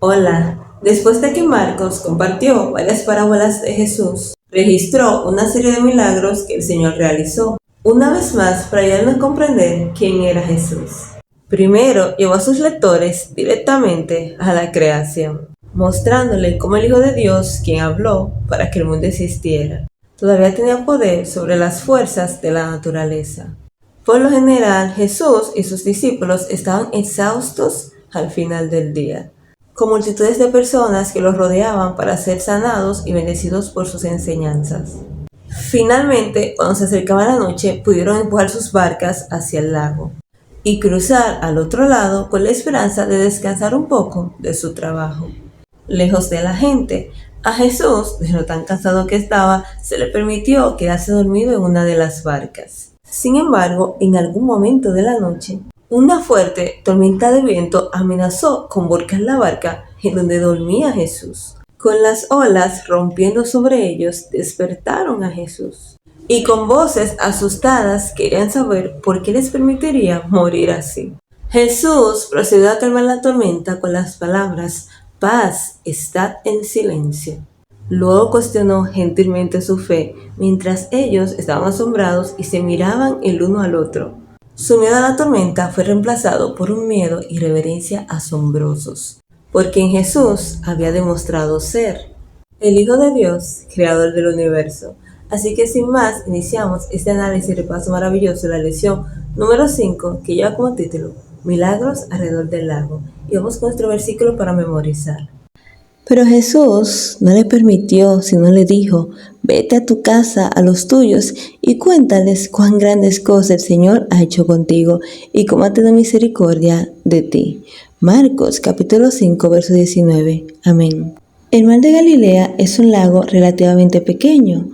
Hola, después de que Marcos compartió varias parábolas de Jesús, registró una serie de milagros que el Señor realizó, una vez más para ayudarnos a comprender quién era Jesús. Primero, llevó a sus lectores directamente a la creación, mostrándole cómo el Hijo de Dios, quien habló para que el mundo existiera, todavía tenía poder sobre las fuerzas de la naturaleza. Por lo general, Jesús y sus discípulos estaban exhaustos al final del día, con multitudes de personas que los rodeaban para ser sanados y bendecidos por sus enseñanzas. Finalmente, cuando se acercaba la noche, pudieron empujar sus barcas hacia el lago y cruzar al otro lado con la esperanza de descansar un poco de su trabajo. Lejos de la gente, a Jesús, de lo tan cansado que estaba, se le permitió quedarse dormido en una de las barcas. Sin embargo, en algún momento de la noche, una fuerte tormenta de viento amenazó con volcar la barca en donde dormía Jesús. Con las olas rompiendo sobre ellos, despertaron a Jesús. Y con voces asustadas querían saber por qué les permitiría morir así. Jesús procedió a calmar la tormenta con las palabras: «Paz, estad en silencio». Luego cuestionó gentilmente su fe, mientras ellos estaban asombrados y se miraban el uno al otro. Su miedo a la tormenta fue reemplazado por un miedo y reverencia asombrosos, porque en Jesús había demostrado ser el Hijo de Dios, creador del universo. Así que sin más, iniciamos este análisis y repaso maravilloso de la lección número 5, que lleva como título Milagros alrededor del lago. Y vamos con nuestro versículo para memorizar. Pero Jesús no le permitió, sino le dijo: «Vete a tu casa, a los tuyos, y cuéntales cuán grandes cosas el Señor ha hecho contigo, y cómo ha tenido misericordia de ti». Marcos capítulo 5, verso 19. Amén. El mar de Galilea es un lago relativamente pequeño,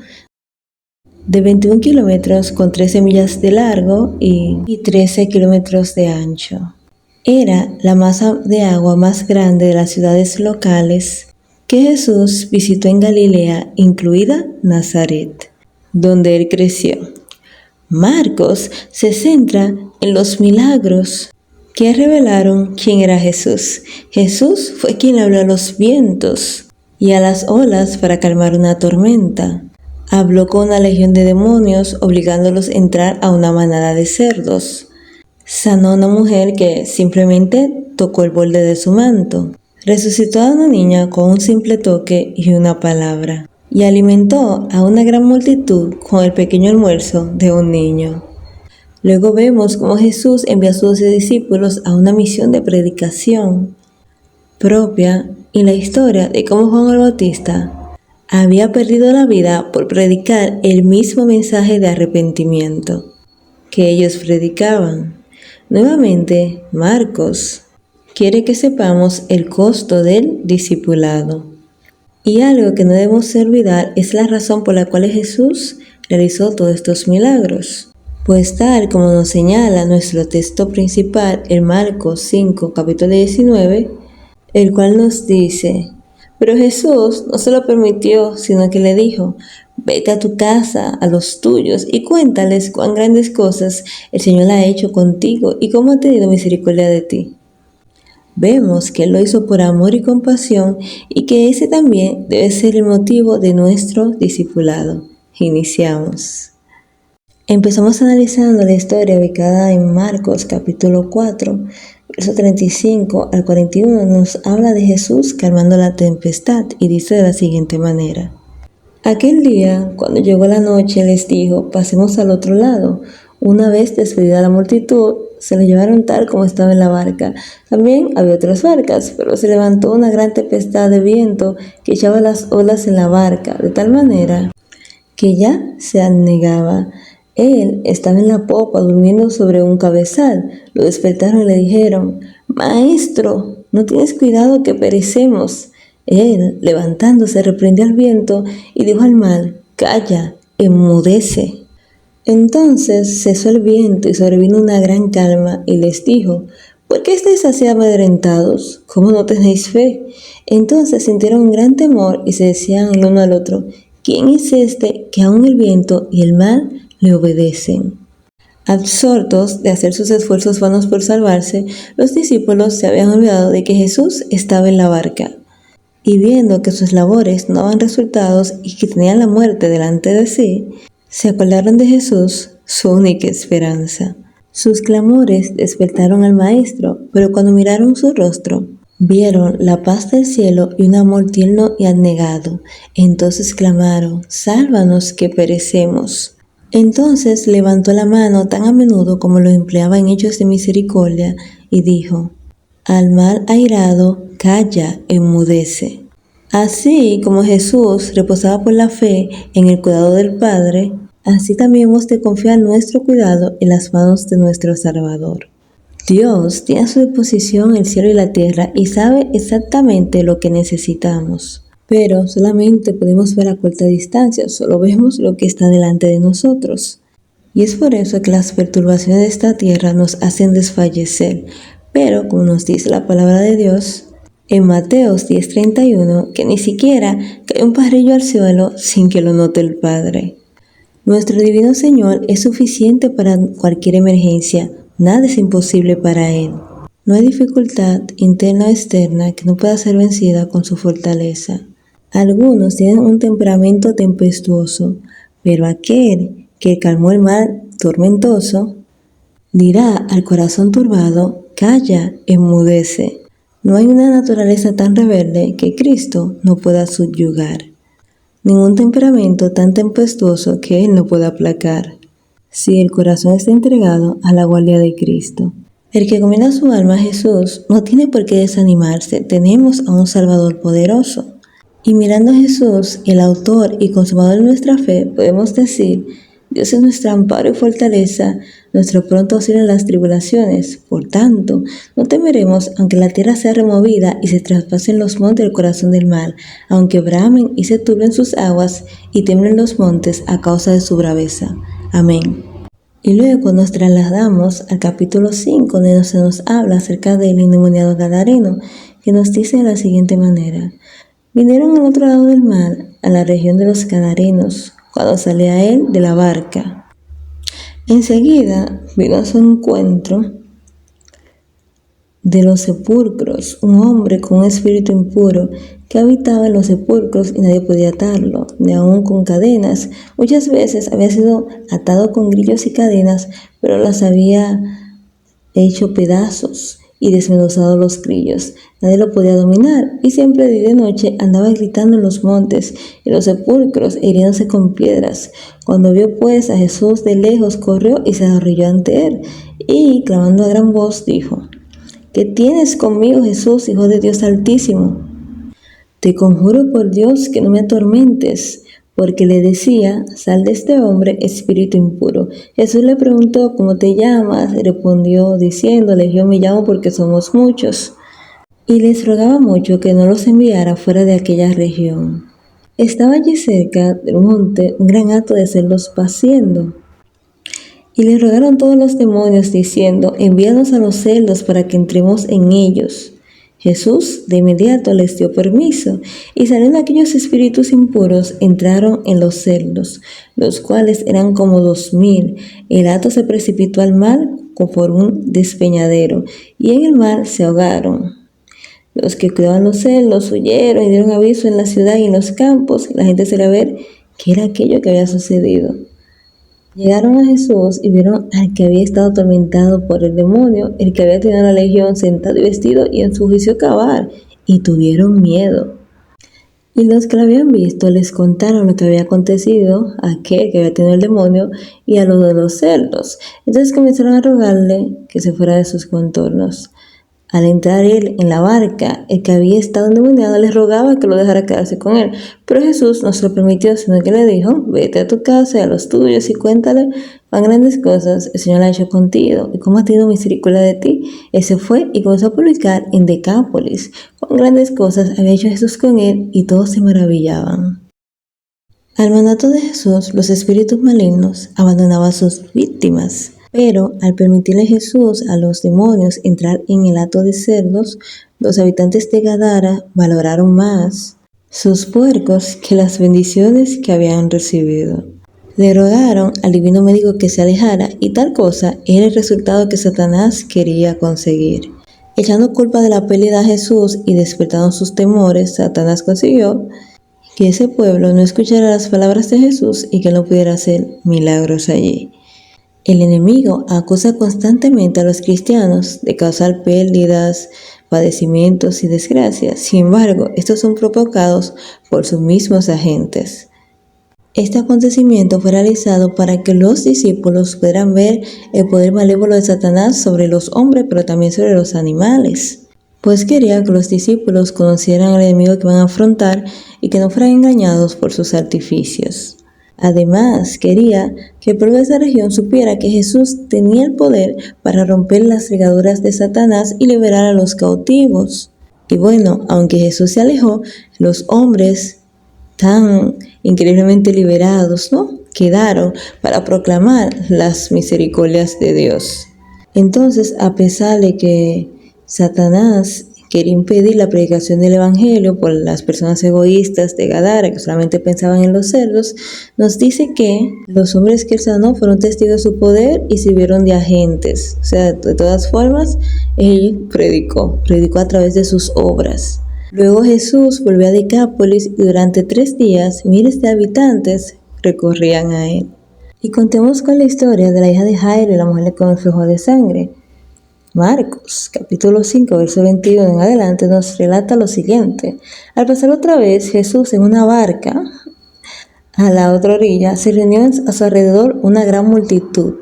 de 21 kilómetros con 13 millas de largo y 13 kilómetros de ancho. Era la masa de agua más grande de las ciudades locales que Jesús visitó en Galilea, incluida Nazaret, donde él creció. Marcos se centra en los milagros que revelaron quién era Jesús. Jesús fue quien habló a los vientos y a las olas para calmar una tormenta. Habló con una legión de demonios, obligándolos a entrar a una manada de cerdos. Sanó a una mujer que simplemente tocó el borde de su manto. Resucitó a una niña con un simple toque y una palabra. Y alimentó a una gran multitud con el pequeño almuerzo de un niño. Luego vemos cómo Jesús envió a sus 12 discípulos a una misión de predicación propia, y la historia de cómo Juan el Bautista había perdido la vida por predicar el mismo mensaje de arrepentimiento que ellos predicaban. Nuevamente, Marcos quiere que sepamos el costo del discipulado. Y algo que no debemos olvidar es la razón por la cual Jesús realizó todos estos milagros. Pues tal como nos señala nuestro texto principal en Marcos 5, capítulo 19, el cual nos dice: «Pero Jesús no se lo permitió, sino que le dijo: Vete a tu casa, a los tuyos, y cuéntales cuán grandes cosas el Señor ha hecho contigo y cómo ha tenido misericordia de ti». Vemos que Él lo hizo por amor y compasión, y que ese también debe ser el motivo de nuestro discipulado. Iniciamos. Empezamos analizando la historia ubicada en Marcos capítulo 4, verso 35 al 41. Nos habla de Jesús calmando la tempestad y dice de la siguiente manera: «Aquel día, cuando llegó la noche, les dijo: pasemos al otro lado». Una vez despedida la multitud, se lo llevaron tal como estaba en la barca. También había otras barcas, pero se levantó una gran tempestad de viento que echaba las olas en la barca, de tal manera que ya se anegaba. Él estaba en la popa durmiendo sobre un cabezal. Lo despertaron y le dijeron: «Maestro, ¿no tienes cuidado que perecemos?». Él, levantándose, reprendió al viento y dijo al mar: «Calla, enmudece». Entonces cesó el viento y sobrevino una gran calma, y les dijo: «¿Por qué estáis así amedrentados? ¿Cómo no tenéis fe?». Entonces sintieron un gran temor y se decían el uno al otro: «¿Quién es este que aun el viento y el mar le obedecen?». Absortos de hacer sus esfuerzos vanos por salvarse, los discípulos se habían olvidado de que Jesús estaba en la barca. Y viendo que sus labores no daban resultados y que tenían la muerte delante de sí, se acordaron de Jesús, su única esperanza. Sus clamores despertaron al Maestro, pero cuando miraron su rostro, vieron la paz del cielo y un amor tierno y abnegado. Entonces clamaron: «Sálvanos, que perecemos». Entonces levantó la mano tan a menudo como lo empleaba en hechos de misericordia y dijo: «Al mal airado, calla, enmudece». Así como Jesús reposaba por la fe en el cuidado del Padre, así también hemos de confiar nuestro cuidado en las manos de nuestro Salvador. Dios tiene a su disposición el cielo y la tierra y sabe exactamente lo que necesitamos. Pero solamente podemos ver a corta distancia, solo vemos lo que está delante de nosotros. Y es por eso que las perturbaciones de esta tierra nos hacen desfallecer. Pero, como nos dice la palabra de Dios, en Mateos 10:31, que ni siquiera cae un pajarillo al suelo sin que lo note el Padre. Nuestro Divino Señor es suficiente para cualquier emergencia, nada es imposible para Él. No hay dificultad interna o externa que no pueda ser vencida con su fortaleza. Algunos tienen un temperamento tempestuoso, pero aquel que calmó el mar tormentoso dirá al corazón turbado: «Calla, enmudece». No hay una naturaleza tan rebelde que Cristo no pueda subyugar. Ningún temperamento tan tempestuoso que Él no pueda aplacar, si el corazón está entregado a la guardia de Cristo. El que encomienda su alma a Jesús no tiene por qué desanimarse, tenemos a un Salvador poderoso. Y mirando a Jesús, el autor y consumador de nuestra fe, podemos decir: Dios es nuestro amparo y fortaleza, nuestro pronto auxilio en las tribulaciones. Por tanto, no temeremos aunque la tierra sea removida y se traspasen los montes del corazón del mar, aunque bramen y se turben sus aguas y tiemblen los montes a causa de su braveza. Amén. Y luego nos trasladamos al capítulo 5, donde se nos habla acerca del endemoniado gadareno, que nos dice de la siguiente manera: vinieron al otro lado del mar, a la región de los Gadarenos, cuando salía él de la barca. Enseguida vino a su encuentro de los sepulcros un hombre con un espíritu impuro que habitaba en los sepulcros y nadie podía atarlo, ni aun con cadenas. Muchas veces había sido atado con grillos y cadenas, pero las había hecho pedazos y desmenuzado los grillos. Nadie lo podía dominar, y siempre de día y de noche andaba gritando en los montes y los sepulcros, hiriéndose con piedras. Cuando vio pues a Jesús de lejos, corrió y se arrodilló ante él, y clamando a gran voz dijo: ¿Qué tienes conmigo, Jesús, Hijo de Dios Altísimo? Te conjuro por Dios que no me atormentes, porque le decía: sal de este hombre, espíritu impuro. Jesús le preguntó: ¿cómo te llamas? Y respondió diciéndole: yo me llamo porque somos muchos. Y les rogaba mucho que no los enviara fuera de aquella región. Estaba allí cerca del monte un gran hato de cerdos paciendo. Y le rogaron todos los demonios diciendo: envíanos a los cerdos para que entremos en ellos. Jesús de inmediato les dio permiso, y saliendo aquellos espíritus impuros, entraron en los cerdos, los cuales eran como 2000. El hato se precipitó al mar como por un despeñadero, y en el mar se ahogaron. Los que cuidaban los cerdos huyeron y dieron aviso en la ciudad y en los campos, y la gente salió a ver qué era aquello que había sucedido. Llegaron a Jesús y vieron al que había estado atormentado por el demonio, el que había tenido la legión, sentado y vestido y en su juicio cavar, y tuvieron miedo. Y los que lo habían visto les contaron lo que había acontecido a aquel que había tenido el demonio y a lo de los cerdos. Entonces comenzaron a rogarle que se fuera de sus contornos. Al entrar él en la barca, el que había estado endemoniado les rogaba que lo dejara quedarse con él. Pero Jesús no se lo permitió, sino que le dijo: vete a tu casa y a los tuyos y cuéntale cuán grandes cosas el Señor ha hecho contigo y cómo ha tenido misericordia de ti. Él se fue y comenzó a publicar en Decápolis cuán grandes cosas había hecho Jesús con él, y todos se maravillaban. Al mandato de Jesús, los espíritus malignos abandonaban a sus víctimas. Pero al permitirle Jesús a los demonios entrar en el hato de cerdos, los habitantes de Gadara valoraron más sus puercos que las bendiciones que habían recibido. Le rogaron al divino médico que se alejara y tal cosa era el resultado que Satanás quería conseguir. Echando culpa de la pérdida a Jesús y despertando sus temores, Satanás consiguió que ese pueblo no escuchara las palabras de Jesús y que no pudiera hacer milagros allí. El enemigo acusa constantemente a los cristianos de causar pérdidas, padecimientos y desgracias. Sin embargo, estos son provocados por sus mismos agentes. Este acontecimiento fue realizado para que los discípulos pudieran ver el poder malévolo de Satanás sobre los hombres, pero también sobre los animales. Pues quería que los discípulos conocieran al enemigo que van a afrontar y que no fueran engañados por sus artificios. Además, quería que el pueblo de esa región supiera que Jesús tenía el poder para romper las ligaduras de Satanás y liberar a los cautivos. Y bueno, aunque Jesús se alejó, los hombres tan increíblemente liberados, quedaron para proclamar las misericordias de Dios. Entonces, a pesar de que Satanás quería impedir la predicación del evangelio por las personas egoístas de Gadara que solamente pensaban en los cerdos, nos dice que los hombres que él sanó fueron testigos de su poder y sirvieron de agentes. O sea, de todas formas, él predicó a través de sus obras. Luego Jesús volvió a Decápolis y durante 3 días miles de habitantes recorrían a él. Y contemos con la historia de la hija de Jairo y la mujer con el flujo de sangre. Marcos, capítulo 5, verso 21 en adelante, nos relata lo siguiente. Al pasar otra vez Jesús en una barca a la otra orilla, se reunió a su alrededor una gran multitud.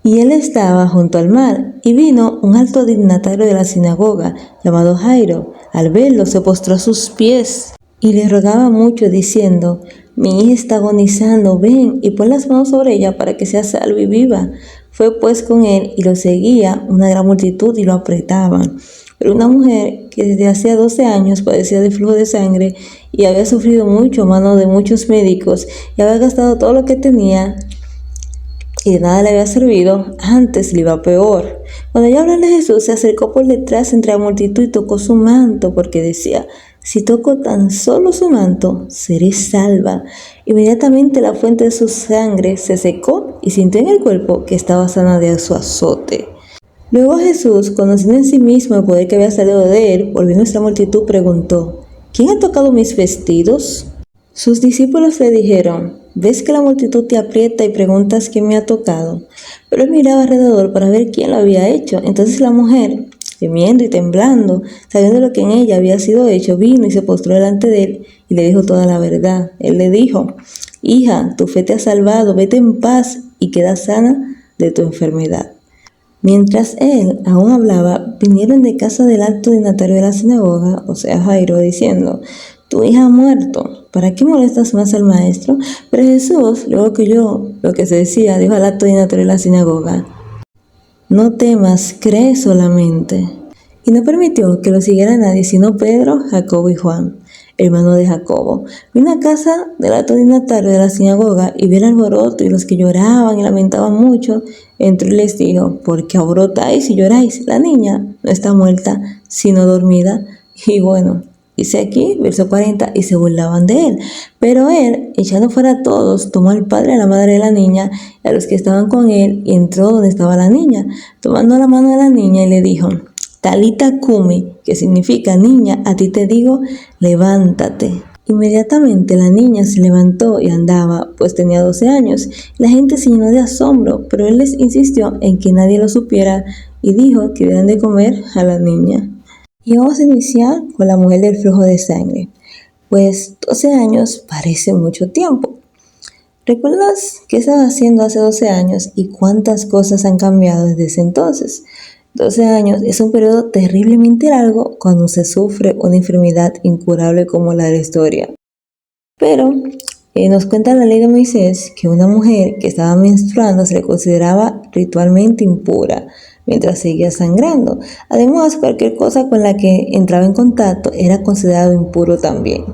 Y él estaba junto al mar, y vino un alto dignatario de la sinagoga, llamado Jairo. Al verlo, se postró a sus pies, y le rogaba mucho, diciendo: mi hija está agonizando, ven y pon las manos sobre ella para que sea salva y viva. Fue pues con él, y lo seguía una gran multitud, y lo apretaban. Pero una mujer que desde hacía 12 años padecía de flujo de sangre, y había sufrido mucho a mano de muchos médicos, y había gastado todo lo que tenía, y de nada le había servido, antes le iba peor. Cuando ella habló de Jesús, se acercó por detrás entre la multitud y tocó su manto, porque decía: si toco tan solo su manto, seré salva. Inmediatamente la fuente de su sangre se secó y sintió en el cuerpo que estaba sana de su azote. Luego Jesús, conociendo en sí mismo el poder que había salido de él, por ver nuestra multitud, preguntó: ¿quién ha tocado mis vestidos? Sus discípulos le dijeron: ¿ves que la multitud te aprieta y preguntas quién me ha tocado? Pero él miraba alrededor para ver quién lo había hecho. Entonces la mujer, temiendo y temblando, sabiendo lo que en ella había sido hecho, vino y se postró delante de él y le dijo toda la verdad. Él le dijo: hija, tu fe te ha salvado, vete en paz y queda sana de tu enfermedad. Mientras él aún hablaba, vinieron de casa del alto dignatario de la sinagoga, o sea Jairo, diciendo: tu hija ha muerto, ¿para qué molestas más al maestro? Pero Jesús, luego que oyó lo que se decía, dijo al alto dignatario de la sinagoga: no temas, cree solamente. Y no permitió que lo siguiera nadie, sino Pedro, Jacobo y Juan, hermano de Jacobo. Vino a casa del alto dignatario de la sinagoga y vio el alboroto y los que lloraban y lamentaban mucho. Entró y les dijo: ¿por qué alborotáis y lloráis? La niña no está muerta, sino dormida. Y bueno, dice aquí, verso 40, y se burlaban de él. Pero él, echando fuera a todos, tomó al padre y a la madre de la niña y a los que estaban con él, y entró donde estaba la niña, tomando la mano de la niña, y le dijo: Talita cumi, que significa: niña, a ti te digo, levántate. Inmediatamente la niña se levantó y andaba, pues tenía 12 años. La gente se llenó de asombro, pero él les insistió en que nadie lo supiera y dijo que debían de comer a la niña. Y vamos a iniciar con la mujer del flujo de sangre, pues 12 años parece mucho tiempo. ¿Recuerdas qué estabas haciendo hace 12 años y cuántas cosas han cambiado desde ese entonces? 12 años es un periodo terriblemente largo cuando se sufre una enfermedad incurable como la de la historia. Pero nos cuenta la ley de Moisés que una mujer que estaba menstruando se le consideraba ritualmente impura mientras seguía sangrando. Además, cualquier cosa con la que entraba en contacto era considerado impuro también.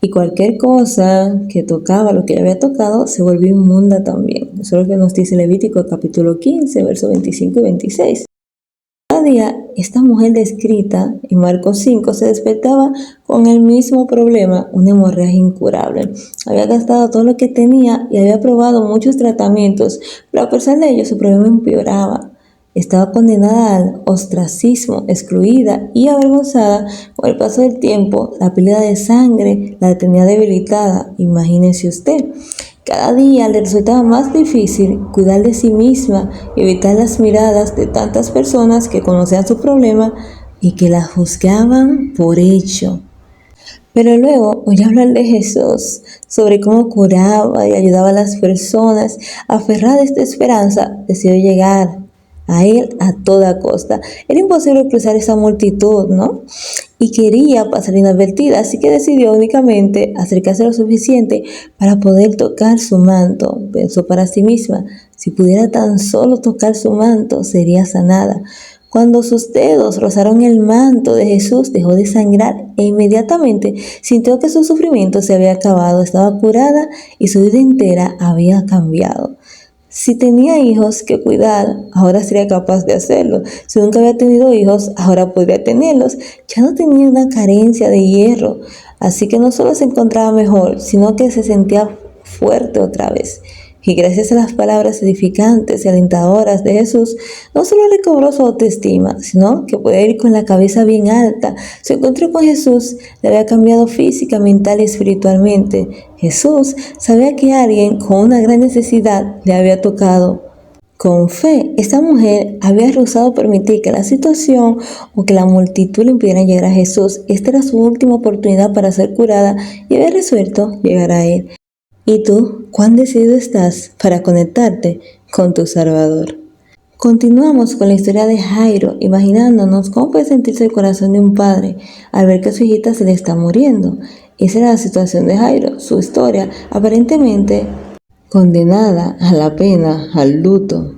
Y cualquier cosa que tocaba lo que ella había tocado se volvió inmunda también. Eso es lo que nos dice Levítico capítulo 15, versos 25 y 26. Cada día, esta mujer descrita en Marcos 5 se despertaba con el mismo problema, una hemorragia incurable. Había gastado todo lo que tenía y había probado muchos tratamientos, pero a pesar de ello su problema empeoraba. Estaba condenada al ostracismo, excluida y avergonzada. Con el paso del tiempo, la pérdida de sangre la tenía debilitada, imagínese usted. Cada día le resultaba más difícil cuidar de sí misma y evitar las miradas de tantas personas que conocían su problema y que la juzgaban por hecho. Pero luego oyó hablar de Jesús, sobre cómo curaba y ayudaba a las personas. Aferrada a esta esperanza, decidió llegar a él a toda costa. Era imposible cruzar esa multitud, ¿no? Y quería pasar inadvertida, así que decidió únicamente acercarse lo suficiente para poder tocar su manto. Pensó para sí misma, si pudiera tan solo tocar su manto, sería sanada. Cuando sus dedos rozaron el manto de Jesús, dejó de sangrar e inmediatamente sintió que su sufrimiento se había acabado, estaba curada y su vida entera había cambiado. Si tenía hijos que cuidar, ahora sería capaz de hacerlo. Si nunca había tenido hijos, ahora podría tenerlos. Ya no tenía una carencia de hierro, así que no solo se encontraba mejor, sino que se sentía fuerte otra vez. Y gracias a las palabras edificantes y alentadoras de Jesús, no solo recobró su autoestima, sino que podía ir con la cabeza bien alta. Su encuentro con Jesús le había cambiado física, mental y espiritualmente. Jesús sabía que alguien con una gran necesidad le había tocado. Con fe, esta mujer había rehusado permitir que la situación o que la multitud le impidieran llegar a Jesús. Esta era su última oportunidad para ser curada y había resuelto llegar a Él. ¿Y tú, cuán decidido estás para conectarte con tu Salvador? Continuamos con la historia de Jairo, imaginándonos cómo puede sentirse el corazón de un padre al ver que su hijita se le está muriendo. Esa era la situación de Jairo, su historia, aparentemente condenada a la pena, al luto.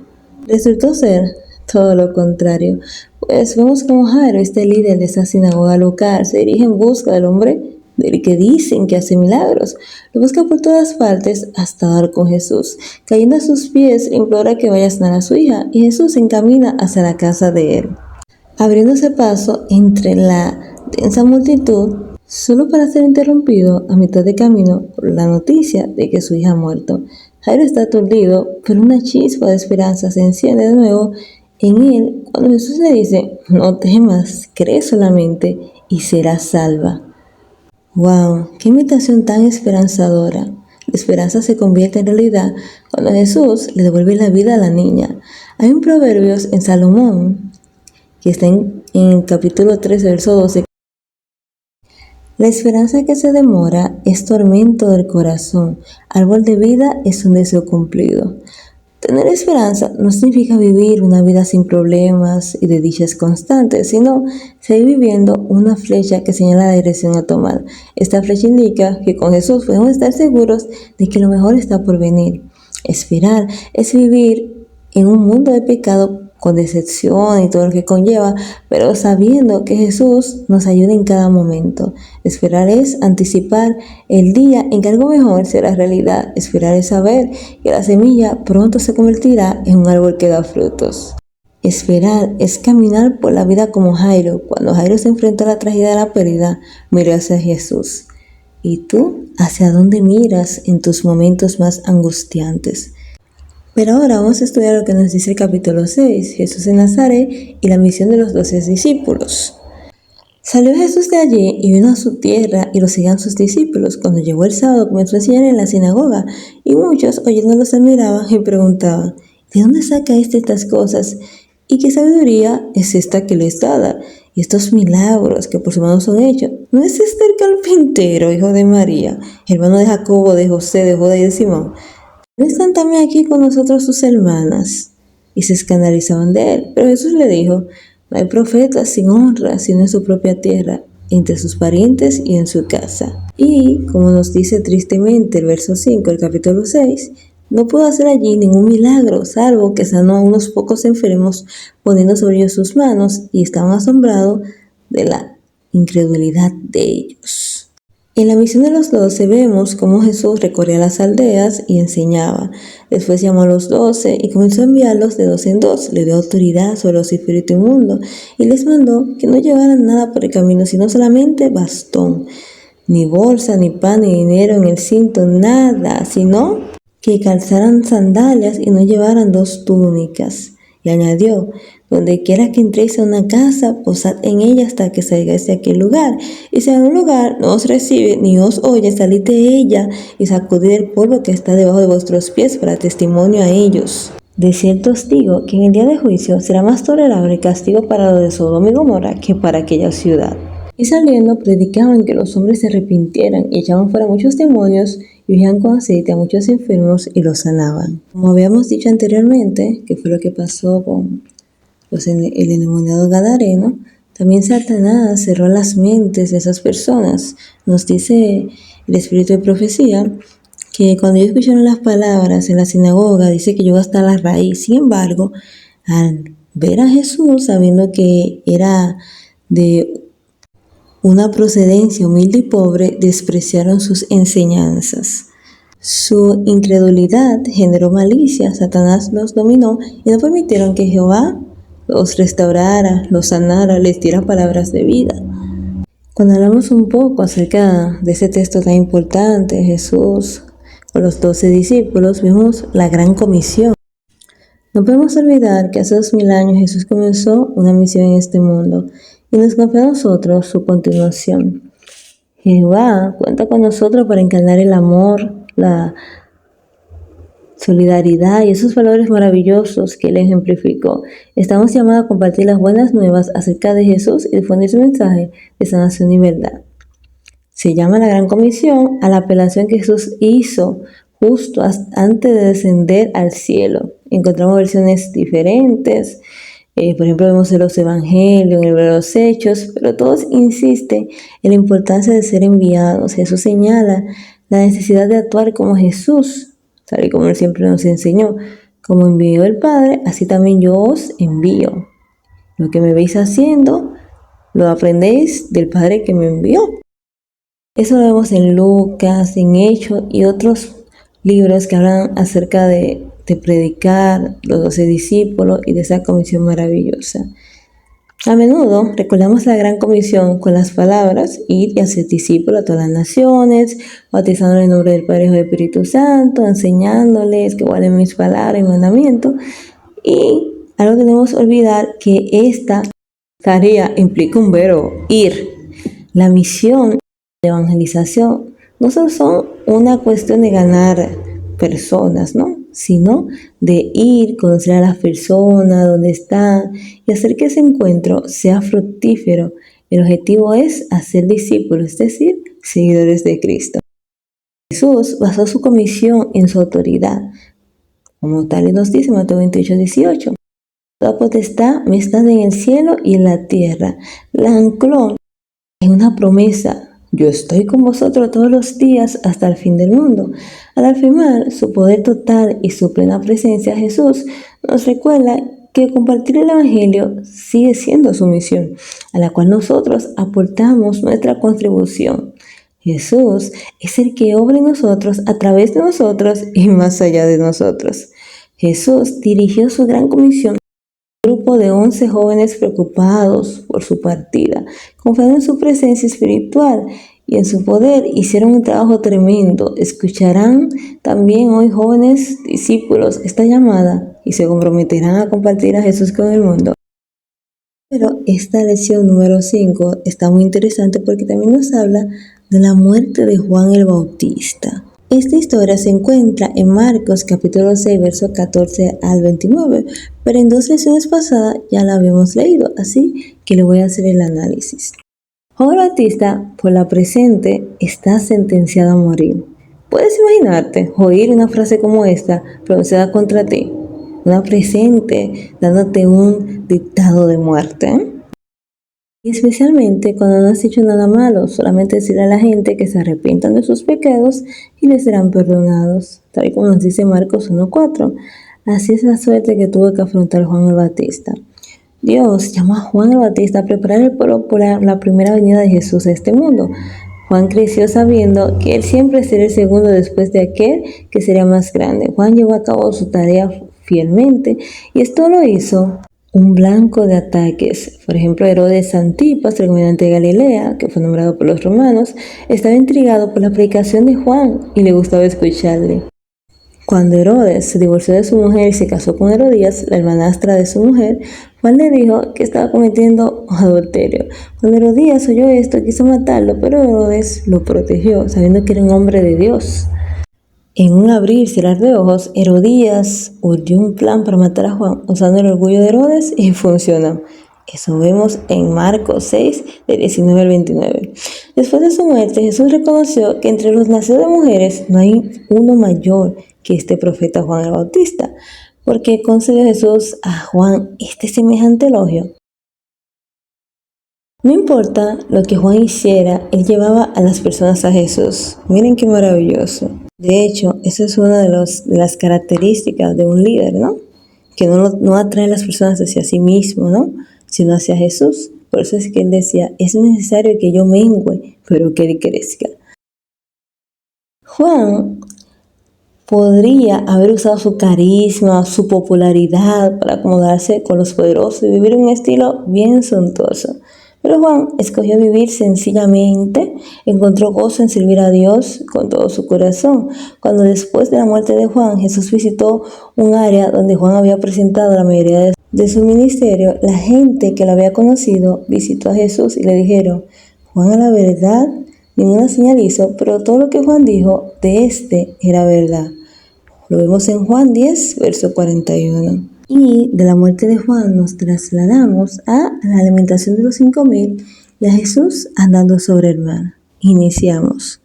Resultó ser todo lo contrario, pues vemos como Jairo, este líder de esta sinagoga local, se dirige en busca del hombre del que dicen que hace milagros. Lo busca por todas partes hasta dar con Jesús. Cayendo a sus pies, implora que vaya a sanar a su hija y Jesús se encamina hacia la casa de él, abriéndose paso entre la densa multitud, solo para ser interrumpido a mitad de camino por la noticia de que su hija ha muerto. Jairo está aturdido, pero una chispa de esperanza se enciende de nuevo en él cuando Jesús le dice: no temas, cree solamente y serás salva. ¡Wow! ¡Qué invitación tan esperanzadora! La esperanza se convierte en realidad cuando Jesús le devuelve la vida a la niña. Hay un proverbio en Salomón que está en el capítulo 13, verso 12. La esperanza que se demora es tormento del corazón. Árbol de vida es un deseo cumplido. Tener esperanza no significa vivir una vida sin problemas y de dichas constantes, sino seguir viviendo una flecha que señala la dirección a tomar. Esta flecha indica que con Jesús podemos estar seguros de que lo mejor está por venir. Esperar es vivir en un mundo de pecado con decepción y todo lo que conlleva, pero sabiendo que Jesús nos ayuda en cada momento. Esperar es anticipar el día en que algo mejor será realidad. Esperar es saber que la semilla pronto se convertirá en un árbol que da frutos. Esperar es caminar por la vida como Jairo. Cuando Jairo se enfrentó a la tragedia de la pérdida, miró hacia Jesús. ¿Y tú? ¿Hacia dónde miras en tus momentos más angustiantes? Pero ahora vamos a estudiar lo que nos dice el capítulo 6, Jesús en Nazaret y la misión de los 12 discípulos. Salió Jesús de allí y vino a su tierra y lo seguían sus discípulos. Cuando llegó el sábado comenzó a enseñar en la sinagoga y muchos oyéndolo se admiraban y preguntaban: ¿de dónde saca estas cosas? ¿Y qué sabiduría es esta que le es dada? Y estos milagros que por su mano son hechos. ¿No es este el carpintero, hijo de María, hermano de Jacobo, de José, de Judá y de Simón? ¿No están también aquí con nosotros sus hermanas? Y se escandalizaban de él. Pero Jesús le dijo: no hay profeta sin honra, sino en su propia tierra, entre sus parientes y en su casa. Y, como nos dice tristemente el verso 5 del capítulo 6, no pudo hacer allí ningún milagro, salvo que sanó a unos pocos enfermos poniendo sobre ellos sus manos, y estaban asombrados de la incredulidad de ellos. En la misión de los 12 vemos cómo Jesús recorría las aldeas y enseñaba. Después llamó a los 12 y comenzó a enviarlos de dos en dos. Le dio autoridad sobre los espíritus inmundos y les mandó que no llevaran nada por el camino, sino solamente bastón. Ni bolsa, ni pan, ni dinero en el cinto, nada, sino que calzaran sandalias y no llevaran dos túnicas. Y añadió: donde quiera que entréis a una casa, posad en ella hasta que salgáis de aquel lugar. Y si en un lugar no os recibe ni os oye, salid de ella y sacudid el polvo que está debajo de vuestros pies para testimonio a ellos. De cierto os digo que en el día de juicio será más tolerable el castigo para lo de Sodoma y Gomorra que para aquella ciudad. Y saliendo predicaban que los hombres se arrepintieran y echaban fuera muchos demonios y ungían con aceite a muchos enfermos y los sanaban. Como habíamos dicho anteriormente, que fue lo que pasó con el endemoniado gadareno, también Satanás cerró las mentes de esas personas. Nos dice el espíritu de profecía que cuando ellos escucharon las palabras en la sinagoga, dice que llegó hasta la raíz. Sin embargo, al ver a Jesús, sabiendo que era de una procedencia humilde y pobre, despreciaron sus enseñanzas. Su incredulidad generó malicia, Satanás los dominó y no permitieron que Jehová los restaurara, los sanara, les diera palabras de vida. Cuando hablamos un poco acerca de ese texto tan importante, Jesús con los 12 discípulos, vemos la gran comisión. No podemos olvidar que hace 2000 años Jesús comenzó una misión en este mundo y nos confía a nosotros su continuación. Jehová cuenta con nosotros para encarnar el amor, la solidaridad y esos valores maravillosos que Él ejemplificó. Estamos llamados a compartir las buenas nuevas acerca de Jesús y difundir su mensaje de sanación y verdad. Se llama la Gran Comisión a la apelación que Jesús hizo justo antes de descender al cielo. Encontramos versiones diferentes. Por ejemplo, vemos en los evangelios, en el libro de los Hechos, pero todos insisten en la importancia de ser enviados. Jesús señala la necesidad de actuar como Jesús, tal y como Él siempre nos enseñó. Como envió el Padre, así también yo os envío. Lo que me veis haciendo, lo aprendéis del Padre que me envió. Eso lo vemos en Lucas, en Hechos y otros libros que hablan acerca de predicar, los 12 discípulos y de esa comisión maravillosa. A menudo recordamos la gran comisión con las palabras: ir y hacer discípulos a todas las naciones, bautizándoles en el nombre del Padre y del Espíritu Santo, enseñándoles que guarden mis palabras y mandamientos. Y algo que no debemos olvidar, que esta tarea implica un verbo: ir. La misión de evangelización no solo son una cuestión de ganar personas, ¿no? Sino de ir, conocer a las personas, dónde están y hacer que ese encuentro sea fructífero. El objetivo es hacer discípulos, es decir, seguidores de Cristo. Jesús basó su comisión en su autoridad, como tal nos dice Mateo 28:18. Toda potestad me está en el cielo y en la tierra. La ancló en una promesa: yo estoy con vosotros todos los días hasta el fin del mundo. Al afirmar su poder total y su plena presencia, Jesús nos recuerda que compartir el Evangelio sigue siendo su misión, a la cual nosotros aportamos nuestra contribución. Jesús es el que obra en nosotros, a través de nosotros y más allá de nosotros. Jesús dirigió su gran comisión a un grupo de 11 jóvenes preocupados por su partida, confiando en su presencia espiritual y en su poder. Hicieron un trabajo tremendo. Escucharán también hoy jóvenes discípulos esta llamada y se comprometerán a compartir a Jesús con el mundo. Pero esta lección número 5 está muy interesante porque también nos habla de la muerte de Juan el Bautista. Esta historia se encuentra en Marcos capítulo 6, versos 14 al 29, pero en 2 lecciones pasadas ya la habíamos leído, así que le voy a hacer el análisis. Juan el Bautista, por la presente, está sentenciado a morir. ¿Puedes imaginarte oír una frase como esta pronunciada contra ti? Una presente dándote un dictado de muerte. Y especialmente cuando no has hecho nada malo, solamente decirle a la gente que se arrepientan de sus pecados y les serán perdonados, tal y como nos dice Marcos 1:4. Así es la suerte que tuvo que afrontar Juan el Bautista. Dios llamó a Juan el Bautista a preparar el pueblo por la primera venida de Jesús a este mundo. Juan creció sabiendo que él siempre sería el segundo después de aquel que sería más grande. Juan llevó a cabo su tarea fielmente y esto lo hizo un blanco de ataques. Por ejemplo, Herodes Antipas, el gobernante de Galilea, que fue nombrado por los romanos, estaba intrigado por la predicación de Juan y le gustaba escucharle. Cuando Herodes se divorció de su mujer y se casó con Herodías, la hermanastra de su mujer, Juan le dijo que estaba cometiendo adulterio. Cuando Herodías oyó esto, quiso matarlo, pero Herodes lo protegió, sabiendo que era un hombre de Dios. En un abrir y cerrar de ojos, Herodías urdió un plan para matar a Juan, usando el orgullo de Herodes, y funcionó. Eso vemos en Marcos 6, de 19 al 29. Después de su muerte, Jesús reconoció que entre los nacidos de mujeres no hay uno mayor que este profeta Juan el Bautista, porque concedió Jesús a Juan este semejante elogio. No importa lo que Juan hiciera, él llevaba a las personas a Jesús. Miren qué maravilloso. De hecho, esa es una de las características de un líder, ¿no? Que no atrae a las personas hacia sí mismo, ¿no? Sino hacia Jesús. Por eso es que él decía, es necesario que yo mengüe, pero que él crezca. Juan podría haber usado su carisma, su popularidad para acomodarse con los poderosos y vivir un estilo bien suntuoso. Pero Juan escogió vivir sencillamente, encontró gozo en servir a Dios con todo su corazón. Cuando después de la muerte de Juan, Jesús visitó un área donde Juan había presentado la mayoría de su ministerio, la gente que lo había conocido visitó a Jesús y le dijeron, Juan a la verdad, ninguna señal hizo, pero todo lo que Juan dijo de este era verdad. Lo vemos en Juan 10, verso 41. Y de la muerte de Juan nos trasladamos a la alimentación de los 5,000 y a Jesús andando sobre el mar. Iniciamos.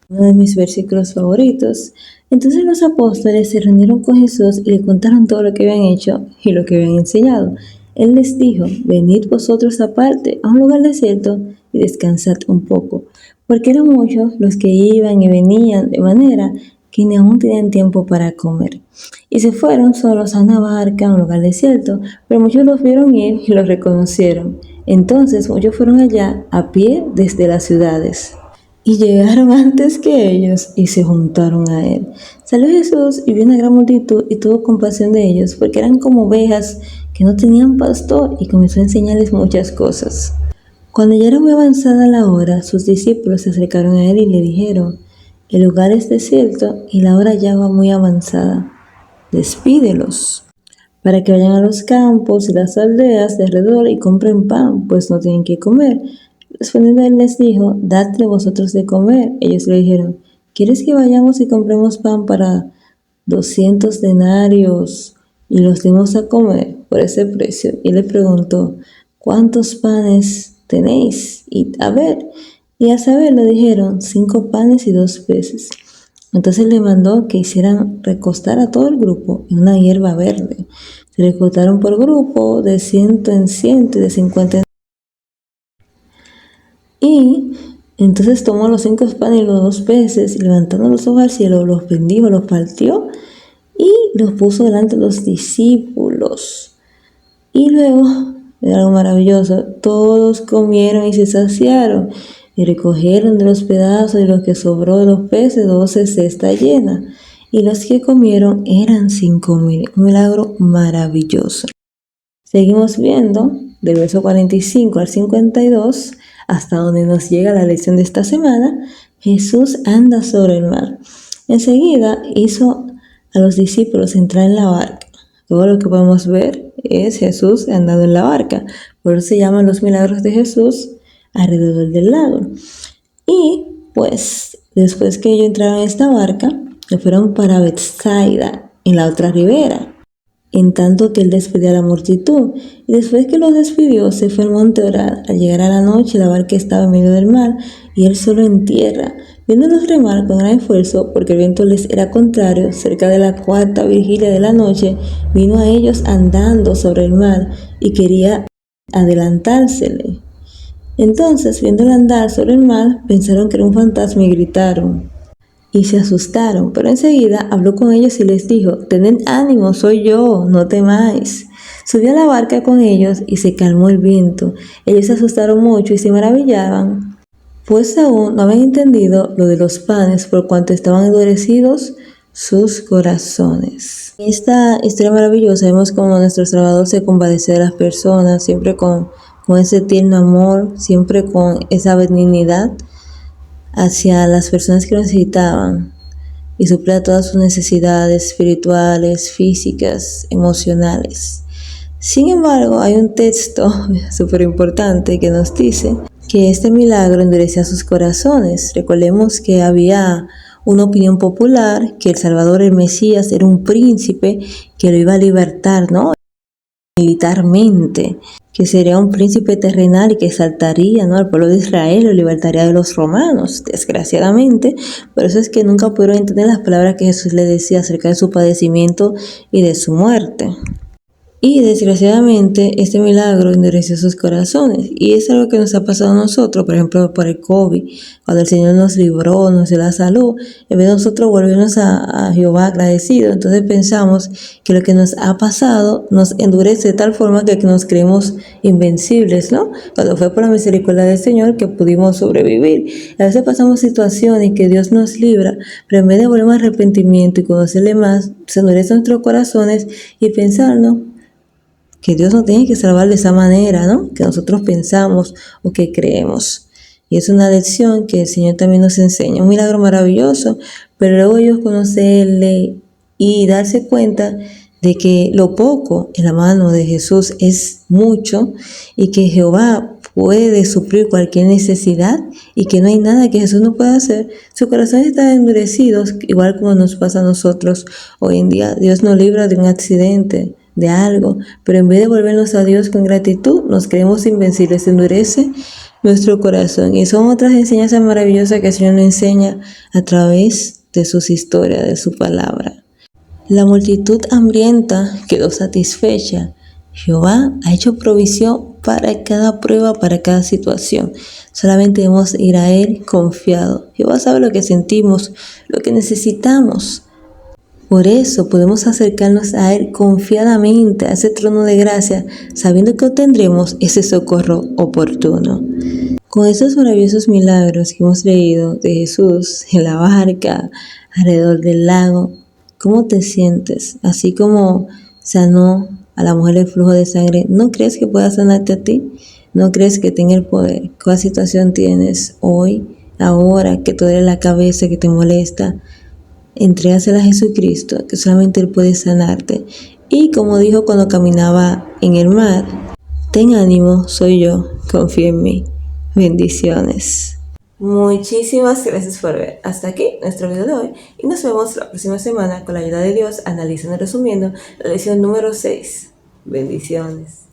Uno de mis versículos favoritos. Entonces los apóstoles se reunieron con Jesús y le contaron todo lo que habían hecho y lo que habían enseñado. Él les dijo, venid vosotros aparte a un lugar desierto y descansad un poco, porque eran muchos los que iban y venían, de manera que ni aún tenían tiempo para comer. Y se fueron solos a una barca, a un lugar desierto, pero muchos los vieron ir y los reconocieron. Entonces muchos fueron allá a pie desde las ciudades. Y llegaron antes que ellos y se juntaron a él. Salió Jesús y vio una gran multitud y tuvo compasión de ellos, porque eran como ovejas que no tenían pastor, y comenzó a enseñarles muchas cosas. Cuando ya era muy avanzada la hora, sus discípulos se acercaron a él y le dijeron, el lugar es desierto y la hora ya va muy avanzada. Despídelos para que vayan a los campos y las aldeas de alrededor y compren pan, pues no tienen que comer. Respondiendo él les dijo, dadle vosotros de comer. Ellos le dijeron, ¿quieres que vayamos y compremos pan para 200 denarios y los demos a comer por ese precio? Y le preguntó, ¿cuántos panes tenéis? Y a saber le dijeron, 5 panes y 2 peces. Entonces le mandó que hicieran recostar a todo el grupo en una hierba verde. Se recostaron por grupo de 100 en 100 y de 50 en 50. Y entonces tomó los 5 panes y los 2 peces, y levantando los ojos al cielo, los bendijo, los partió y los puso delante de los discípulos. Y luego, de algo maravilloso, todos comieron y se saciaron. Y recogieron de los pedazos y lo que sobró de los peces 12 cestas llenas. Y los que comieron eran 5,000. Un milagro maravilloso. Seguimos viendo del verso 45 al 52, hasta donde nos llega la lección de esta semana. Jesús anda sobre el mar. Enseguida hizo a los discípulos entrar en la barca. Todo lo que podemos ver es Jesús andando en la barca. Por eso se llaman los milagros de Jesús alrededor del lago. Y pues después que ellos entraron en esta barca, se fueron para Betsaida, en la otra ribera, en tanto que él despedía a la multitud. Y después que los despidió, se fue al monte a orar. Al llegar a la noche, la barca estaba en medio del mar y él solo en tierra. Viéndolos remar con gran esfuerzo, porque el viento les era contrario, cerca de la 4ª vigilia de la noche, vino a ellos andando sobre el mar y quería adelantársele. Entonces, viéndolo andar sobre el mar, pensaron que era un fantasma y gritaron y se asustaron. Pero enseguida habló con ellos y les dijo, tened ánimo, soy yo, no temáis. Subió a la barca con ellos y se calmó el viento. Ellos se asustaron mucho y se maravillaban pues aún no habían entendido lo de los panes por cuanto estaban endurecidos sus corazones. En esta historia maravillosa vemos cómo nuestro Salvador se compadece de las personas, siempre con ese tierno amor, siempre con esa benignidad hacia las personas que lo necesitaban y suplía todas sus necesidades espirituales, físicas, emocionales. Sin embargo, hay un texto súper importante que nos dice que este milagro endurecía sus corazones. Recordemos que había una opinión popular que el Salvador, el Mesías, era un príncipe que lo iba a libertar, ¿no? Militarmente, que sería un príncipe terrenal y que exaltaría, ¿no?, al pueblo de Israel, lo libertaría de los romanos. Desgraciadamente, por eso es que nunca pudieron entender las palabras que Jesús le decía acerca de su padecimiento y de su muerte. Y desgraciadamente este milagro endureció sus corazones. Y es algo que nos ha pasado a nosotros, por ejemplo, por el COVID. Cuando el Señor nos libró, nos dio la salud, en vez de nosotros volvernos a Jehová agradecidos, entonces pensamos que lo que nos ha pasado nos endurece de tal forma que nos creemos invencibles, ¿no? Cuando fue por la misericordia del Señor que pudimos sobrevivir. A veces pasamos situaciones que Dios nos libra, pero en vez de volver a arrepentimiento y conocerle más, se endurecen nuestros corazones y pensar, ¿no?, que Dios nos tiene que salvar de esa manera, ¿no?, que nosotros pensamos o que creemos. Y es una lección que el Señor también nos enseña, un milagro maravilloso, pero luego ellos conocerle y darse cuenta de que lo poco en la mano de Jesús es mucho y que Jehová puede suplir cualquier necesidad y que no hay nada que Jesús no pueda hacer. Su corazón está endurecido, igual como nos pasa a nosotros hoy en día. Dios nos libra de un accidente, de algo, pero en vez de volvernos a Dios con gratitud, nos creemos invencibles, se endurece nuestro corazón. Y son otras enseñanzas maravillosas que el Señor nos enseña a través de sus historias, de su palabra. La multitud hambrienta quedó satisfecha. Jehová ha hecho provisión para cada prueba, para cada situación. Solamente debemos ir a Él confiado. Jehová sabe lo que sentimos, lo que necesitamos. Por eso podemos acercarnos a Él confiadamente, a ese trono de gracia, sabiendo que obtendremos ese socorro oportuno. Con esos maravillosos milagros que hemos leído de Jesús en la barca, alrededor del lago, ¿cómo te sientes? Así como sanó a la mujer del flujo de sangre, ¿no crees que pueda sanarte a ti? ¿No crees que tenga el poder? ¿Cuál situación tienes hoy, ahora, que te duele la cabeza, que te molesta? Entrégasela a Jesucristo, que solamente Él puede sanarte. Y como dijo cuando caminaba en el mar, ten ánimo, soy yo, confía en mí. Bendiciones. Muchísimas gracias por ver hasta aquí nuestro video de hoy y nos vemos la próxima semana con la ayuda de Dios analizando y resumiendo la lección número 6. Bendiciones.